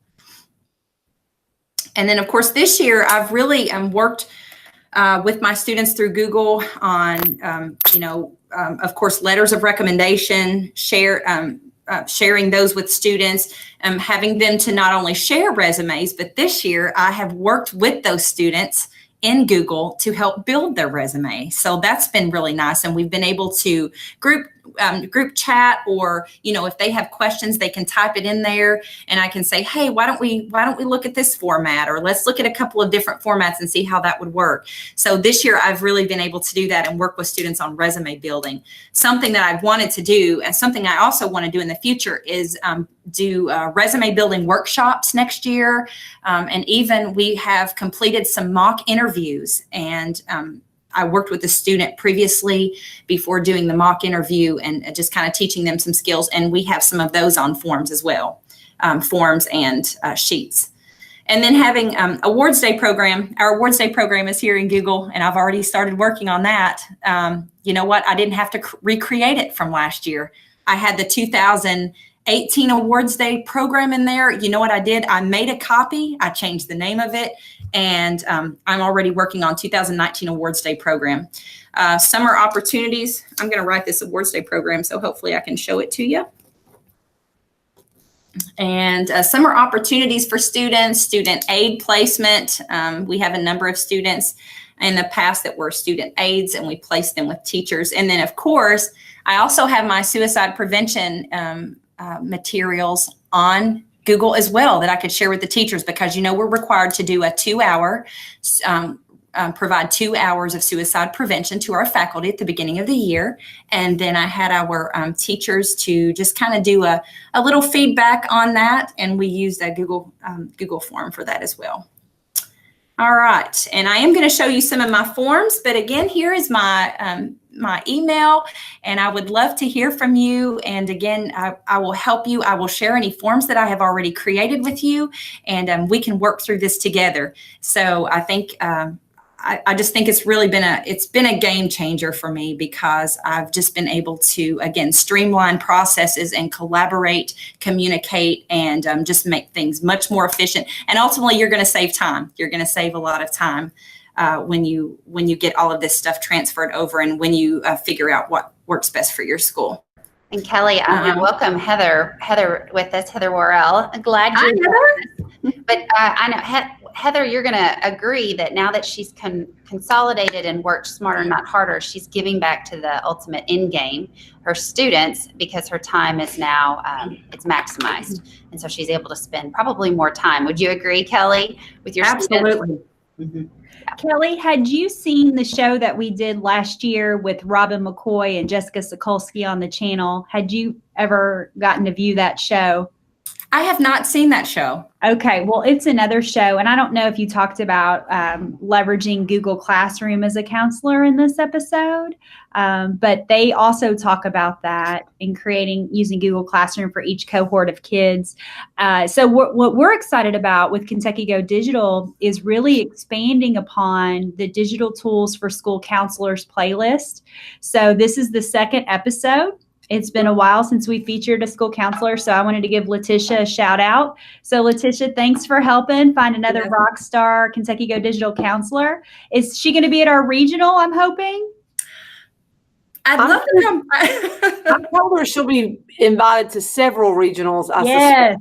And then of course this year I've really worked with my students through Google on, of course, letters of recommendation, sharing those with students, having them to not only share resumes, but this year I have worked with those students in Google to help build their resume. So that's been really nice. And we've been able to group chat, or, if they have questions, they can type it in there and I can say, hey, why don't we look at this format, or let's look at a couple of different formats and see how that would work. So this year I've really been able to do that and work with students on resume building. Something that I've wanted to do, and something I also want to do in the future, is do resume building workshops next year. And even we have completed some mock interviews, and I worked with a student previously before doing the mock interview and just kind of teaching them some skills. And we have some of those on forms as well, forms and sheets. And then having Awards Day program. Our Awards Day program is here in Google, and I've already started working on that. You know what? I didn't have to recreate it from last year. I had the 2018 Awards Day program in there. You know what I did? I made a copy. I changed the name of it. And I'm already working on 2019 Awards Day program. Summer opportunities. I'm going to write this Awards Day program, so hopefully I can show it to you. And summer opportunities for students, student aid placement. We have a number of students in the past that were student aides, and we placed them with teachers. And then, of course, I also have my suicide prevention materials on Google as well that I could share with the teachers, because we're required to do a 2-hour, provide 2 hours of suicide prevention to our faculty at the beginning of the year. And then I had our teachers to just kind of do a little feedback on that, and we used a Google form for that as well. All right, and I am going to show you some of my forms, but again, here is my my email, and I would love to hear from you. And again, I will help you. I will share any forms that I have already created with you, and we can work through this together. So I think I just think it's really been a game changer for me, because I've just been able to, again, streamline processes and collaborate, communicate, and just make things much more efficient. And ultimately, you're going to save time. You're going to save a lot of time when you get all of this stuff transferred over, and when you figure out what works best for your school. And Kelly, I want to welcome Heather with us, Heather Worrell. Glad you're here. But I know, Heather, you're going to agree that now that she's consolidated and worked smarter, not harder, she's giving back to the ultimate end game, her students, because her time is now it's maximized. And so she's able to spend probably more time. Would you agree, Kelly, with your Absolutely. students? Mm-hmm. Kelly, had you seen the show that we did last year with Robin McCoy and Jessica Sokolsky on the channel? Had you ever gotten to view that show? I have not seen that show. Okay, well, it's another show, and I don't know if you talked about leveraging Google Classroom as a counselor in this episode, but they also talk about that in using Google Classroom for each cohort of kids. So what we're excited about with Kentucky Go Digital is really expanding upon the digital tools for school counselors playlist. So this is the second episode. It's been a while since we featured a school counselor, so I wanted to give Letitia a shout out. So Letitia, thanks for helping find another rock star Kentucky Go Digital counselor. Is she going to be at our regional, I'm hoping? I'd love to come. I told her she'll be invited to several regionals. Yes.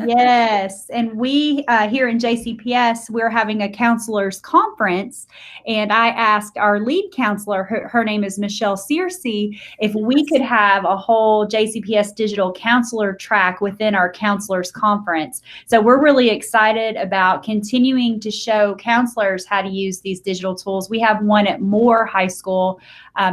Yes. And we here in JCPS, we're having a counselors conference. And I asked our lead counselor, her name is Michelle Searcy, if we could have a whole JCPS digital counselor track within our counselors conference. So we're really excited about continuing to show counselors how to use these digital tools. We have one at Moore High School,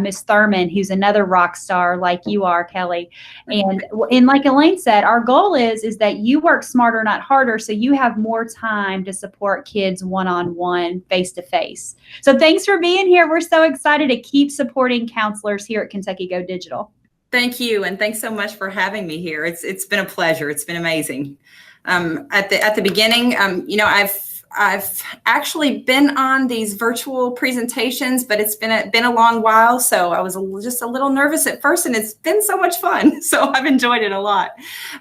Miss Thurman, who's another rock star like you are, Kelly. And like Elaine said, our goal is that you work smarter, not harder, so you have more time to support kids one-on-one, face-to-face. So thanks for being here. We're so excited to keep supporting counselors here at Kentucky Go Digital. Thank you, and thanks so much for having me here. It's been a pleasure. It's been amazing. At the beginning, I've actually been on these virtual presentations, but it's been a long while, so I was just a little nervous at first, and it's been so much fun. So I've enjoyed it a lot.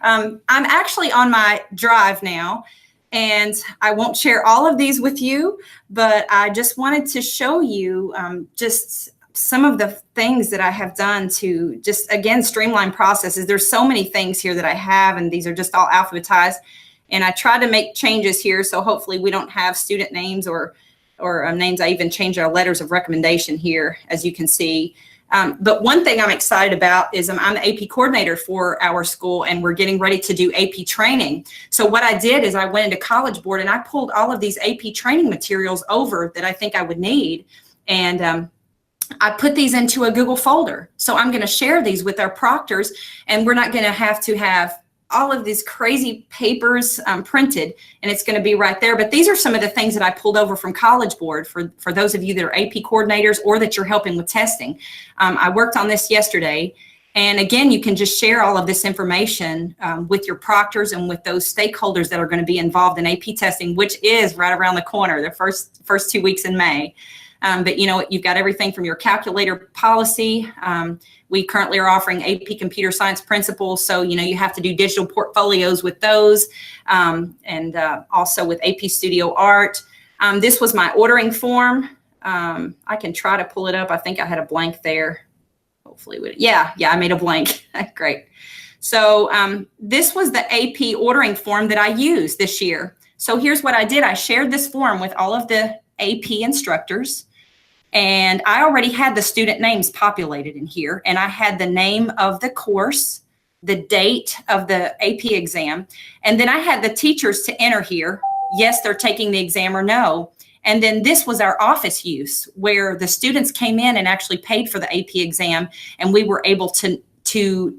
I'm actually on my drive now, and I won't share all of these with you, but I just wanted to show you just some of the things that I have done to just, again, streamline processes. There's so many things here that I have, and these are just all alphabetized. And I try to make changes here, so hopefully we don't have student names or names. I even changed our letters of recommendation here, as you can see. But one thing I'm excited about is I'm the AP coordinator for our school, and we're getting ready to do AP training. So what I did is I went into College Board, and I pulled all of these AP training materials over that I think I would need. And I put these into a Google folder. So I'm going to share these with our proctors, and we're not going to have all of these crazy papers printed, and it's going to be right there. But these are some of the things that I pulled over from College Board for those of you that are AP coordinators or that you're helping with testing. I worked on this yesterday. And again, you can just share all of this information with your proctors and with those stakeholders that are going to be involved in AP testing, which is right around the corner, the first 2 weeks in May. But you've got everything from your calculator policy. We currently are offering AP computer science principles. So, you have to do digital portfolios with those, and also with AP Studio Art. This was my ordering form. I can try to pull it up. I think I had a blank there. Hopefully, I made a blank. Great. So this was the AP ordering form that I used this year. So here's what I did. I shared this form with all of the AP instructors. And I already had the student names populated in here, and I had the name of the course, the date of the AP exam, and then I had the teachers to enter here. Yes, they're taking the exam or no. And then this was our office use, where the students came in and actually paid for the AP exam, and we were able to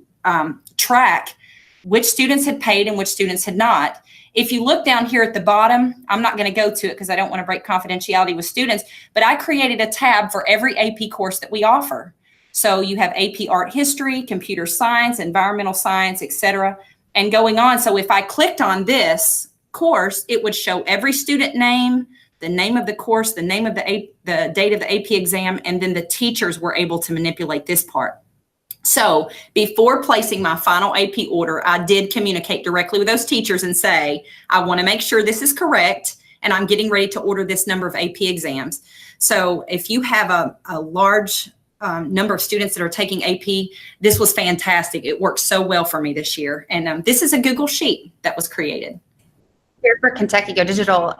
track which students had paid and which students had not. If you look down here at the bottom, I'm not going to go to it because I don't want to break confidentiality with students, but I created a tab for every AP course that we offer. So you have AP Art History, Computer Science, Environmental Science, etc., and going on. So if I clicked on this course, it would show every student name, the name of the course, the name of the date of the AP exam, and then the teachers were able to manipulate this part. So before placing my final AP order, I did communicate directly with those teachers and say, I want to make sure this is correct, and I'm getting ready to order this number of AP exams. So if you have a large number of students that are taking AP, this was fantastic. It worked so well for me this year. And this is a Google Sheet that was created. Here for Kentucky Go Digital,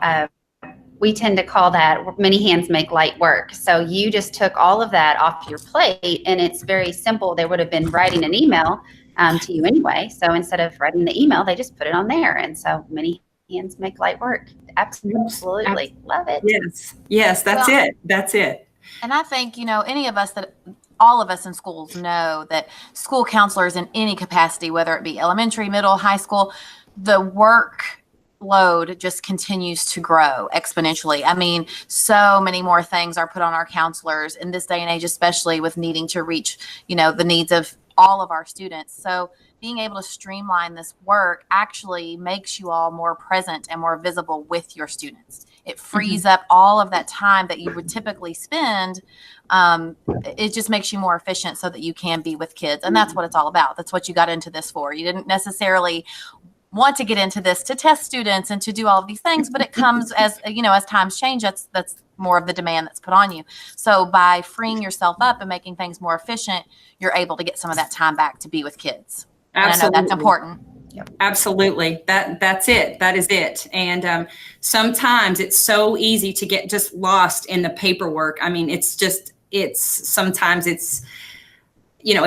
we tend to call that many hands make light work. So you just took all of that off your plate, and it's very simple. They would have been writing an email to you anyway. So instead of writing the email, they just put it on there. And so many hands make light work. Absolutely. Love it. Yes, that's it. That's it. And I think, all of us in schools know that school counselors in any capacity, whether it be elementary, middle, high school, the workload just continues to grow exponentially. I mean, so many more things are put on our counselors in this day and age, especially with needing to reach, the needs of all of our students. So being able to streamline this work actually makes you all more present and more visible with your students. It frees up all of that time that you would typically spend. It just makes you more efficient so that you can be with kids. And that's what it's all about. That's what you got into this for. You didn't necessarily want to get into this to test students and to do all of these things, but it comes as times change, that's more of the demand that's put on you. So by freeing yourself up and making things more efficient, you're able to get some of that time back to be with kids. And I know that's important. Yep. Absolutely. That's it. That is it. And sometimes it's so easy to get just lost in the paperwork. I mean, sometimes it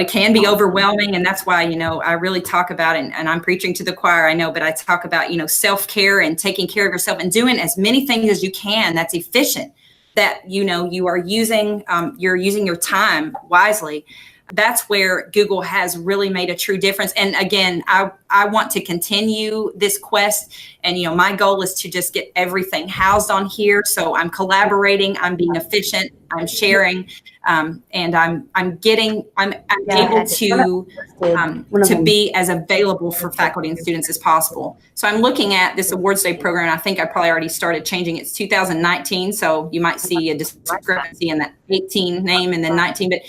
can be overwhelming. And that's why, I really talk about it, and I'm preaching to the choir, I know, but I talk about, self-care and taking care of yourself and doing as many things as you can that's efficient, that, you are using, you're using your time wisely. That's where Google has really made a true difference. And again, I want to continue this quest. And, my goal is to just get everything housed on here. So I'm collaborating, I'm being efficient, I'm sharing, and I'm able to be as available for faculty and students as possible. So I'm looking at this Awards Day program. I think I probably already started changing. It's 2019. So you might see a discrepancy in that 18 name and then 19, but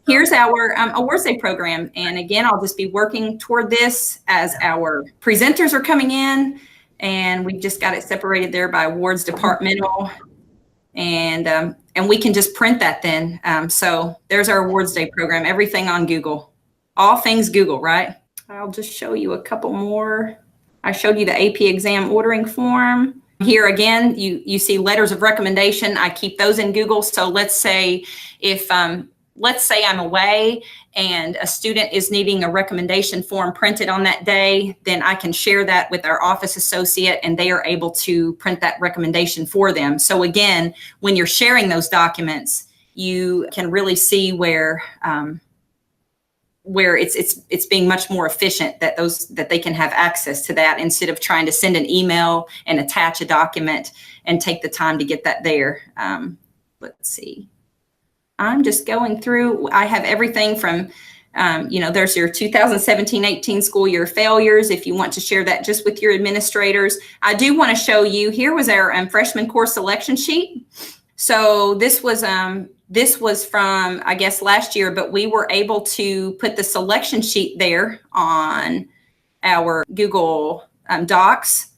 here's our Awards Day program. And again, I'll just be working toward this as our presenters are coming in, and we've just got it separated there by awards departmental, and we can just print that then. So there's our Awards Day program, everything on Google, all things Google, right? I'll just show you a couple more. I showed you the AP exam ordering form. Here again, you see letters of recommendation. I keep those in Google. So let's say let's say I'm away and a student is needing a recommendation form printed on that day, then I can share that with our office associate and they are able to print that recommendation for them. So again, when you're sharing those documents, you can really see where it's being much more efficient that they can have access to that instead of trying to send an email and attach a document and take the time to get that there. Let's see. I'm just going through, I have everything from, there's your 2017-18 school year failures. If you want to share that just with your administrators, I do want to show you, here was our freshman course selection sheet. So this was from, I guess, last year, but we were able to put the selection sheet there on our Google Docs.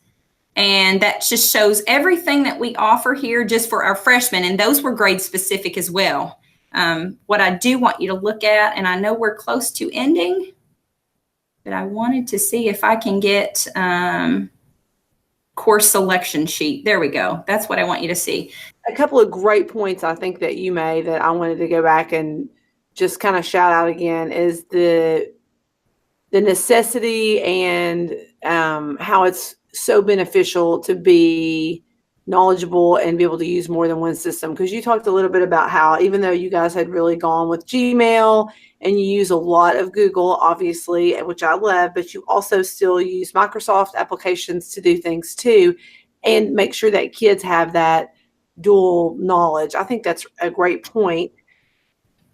And that just shows everything that we offer here just for our freshmen. And those were grade specific as well. What I do want you to look at, and I know we're close to ending, but I wanted to see if I can get course selection sheet. There we go. That's what I want you to see. A couple of great points I think that you made that I wanted to go back and just kind of shout out again is the necessity and how it's so beneficial to be knowledgeable and be able to use more than one system. Because you talked a little bit about how even though you guys had really gone with Gmail and you use a lot of Google, obviously, which I love, but you also still use Microsoft applications to do things too, and make sure that kids have that dual knowledge. I think that's a great point.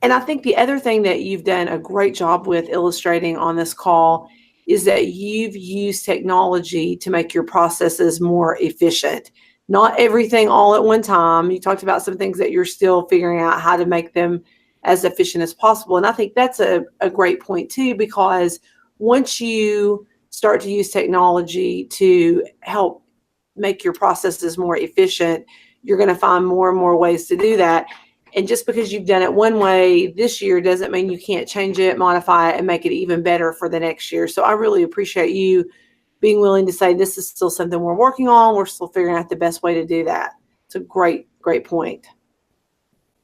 And I think the other thing that you've done a great job with illustrating on this call is that you've used technology to make your processes more efficient. Not everything all at one time. You talked about some things that you're still figuring out how to make them as efficient as possible. And I think that's a great point too, because once you start to use technology to help make your processes more efficient, you're going to find more and more ways to do that. And just because you've done it one way this year doesn't mean you can't change it, modify it, and make it even better for the next year. So I really appreciate you being willing to say this is still something we're working on. We're still figuring out the best way to do that. It's a great, great point.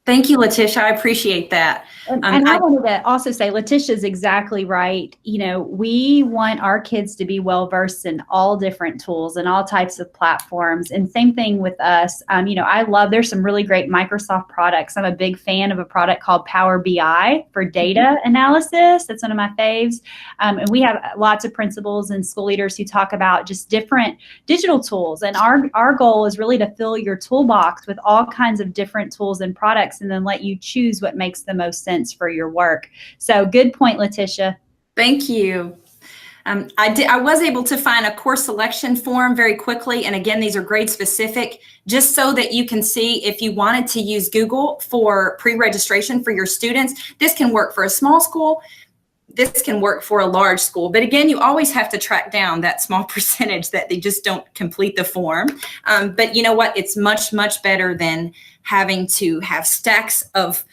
Thank you, Letitia. I appreciate that. And I wanted to also say, Letitia's exactly right. You know, we want our kids to be well-versed in all different tools and all types of platforms. And same thing with us. You know, there's some really great Microsoft products. I'm a big fan of a product called Power BI for data analysis. That's one of my faves. And we have lots of principals and school leaders who talk about just different digital tools. And our goal is really to fill your toolbox with all kinds of different tools and products, and then let you choose what makes the most sense for your work. So good point, Letitia. Thank you. I was able to find a course selection form very quickly. And again, these are grade specific, just so that you can see if you wanted to use Google for pre-registration for your students. This can work for a small school. This can work for a large school. But again, you always have to track down that small percentage that they just don't complete the form. But you know what? It's much, much better than having to have stacks of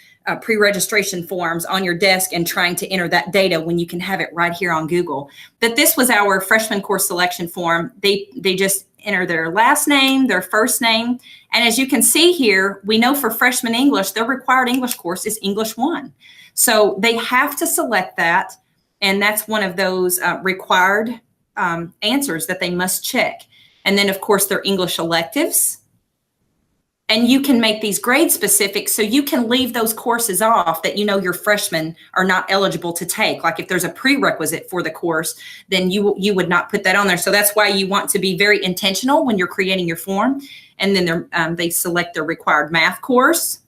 pre-registration forms on your desk and trying to enter that data when you can have it right here on Google. But this was our freshman course selection form. They just enter their last name, their first name. And as you can see here, we know for freshman English, their required English course is English 1. So they have to select that. And that's one of those required answers that they must check. And then, of course, their English electives. And you can make these grade specific, so you can leave those courses off that you know your freshmen are not eligible to take. Like if there's a prerequisite for the course, then you would not put that on there. So that's why you want to be very intentional when you're creating your form. And then they select their required math course,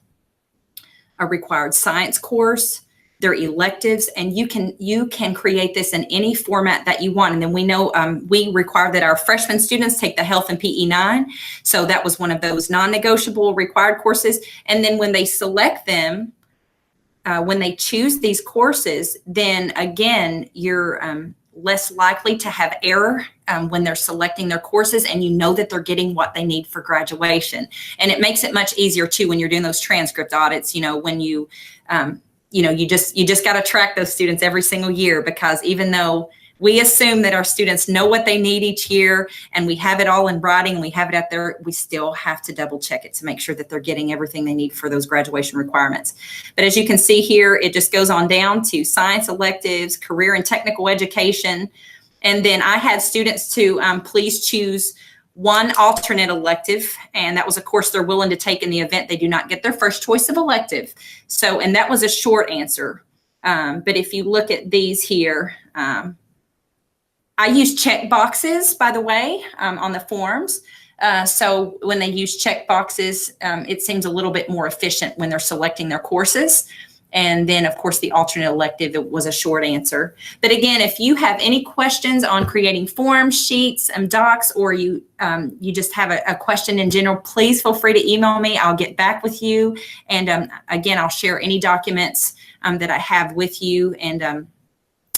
a required science course, their electives, and you can create this in any format that you want. And then we know we require that our freshman students take the Health and PE 9. So that was one of those non-negotiable required courses. And then when they select them, when they choose these courses, then again, you're less likely to have error when they're selecting their courses, and you know that they're getting what they need for graduation. And it makes it much easier too when you're doing those transcript audits, you know, when you just got to track those students every single year, because even though we assume that our students know what they need each year and we have it all in writing and we have it out there, we still have to double check it to make sure that they're getting everything they need for those graduation requirements. But as you can see here, it just goes on down to science electives, career and technical education. And then I had students to please choose one alternate elective, and that was a course they're willing to take in the event they do not get their first choice of elective. So, and that was a short answer. But if you look at these here, I use check boxes, by the way, on the forms. So when they use check boxes, it seems a little bit more efficient when they're selecting their courses. And then, of course, the alternate elective, it was a short answer. But again, if you have any questions on creating forms, sheets, and docs, or you just have a question in general, please feel free to email me. I'll get back with you. And again, I'll share any documents that I have with you. And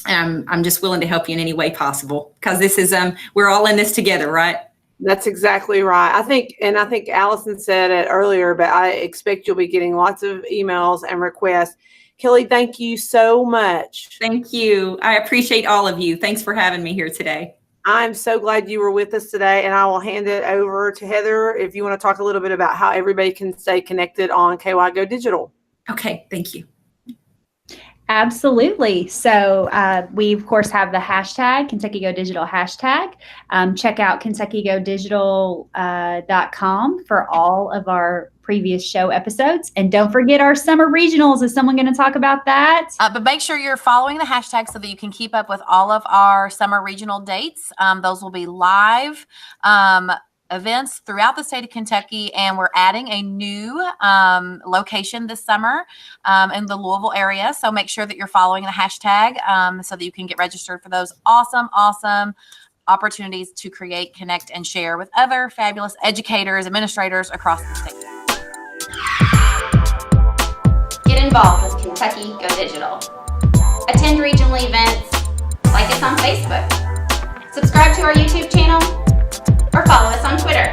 I'm just willing to help you in any way possible, because this is, we're all in this together, right? That's exactly right. I think Allison said it earlier, but I expect you'll be getting lots of emails and requests. Kelly, thank you so much. Thank you. I appreciate all of you. Thanks for having me here today. I'm so glad you were with us today, and I will hand it over to Heather if you want to talk a little bit about how everybody can stay connected on KY Go Digital. Okay, thank you. Absolutely. So we, of course, have the hashtag, Kentucky Go Digital hashtag. Check out KentuckyGoDigital.com for all of our previous show episodes. And don't forget our summer regionals. Is someone going to talk about that? But make sure you're following the hashtag so that you can keep up with all of our summer regional dates. Those will be live events throughout the state of Kentucky, and we're adding a new location this summer in the Louisville area. So make sure that you're following the hashtag so that you can get registered for those awesome opportunities to create, connect, and share with other fabulous educators, administrators across the state. Get involved with Kentucky Go Digital. Attend regional events, like us on Facebook, subscribe to our YouTube channel, or follow us on Twitter.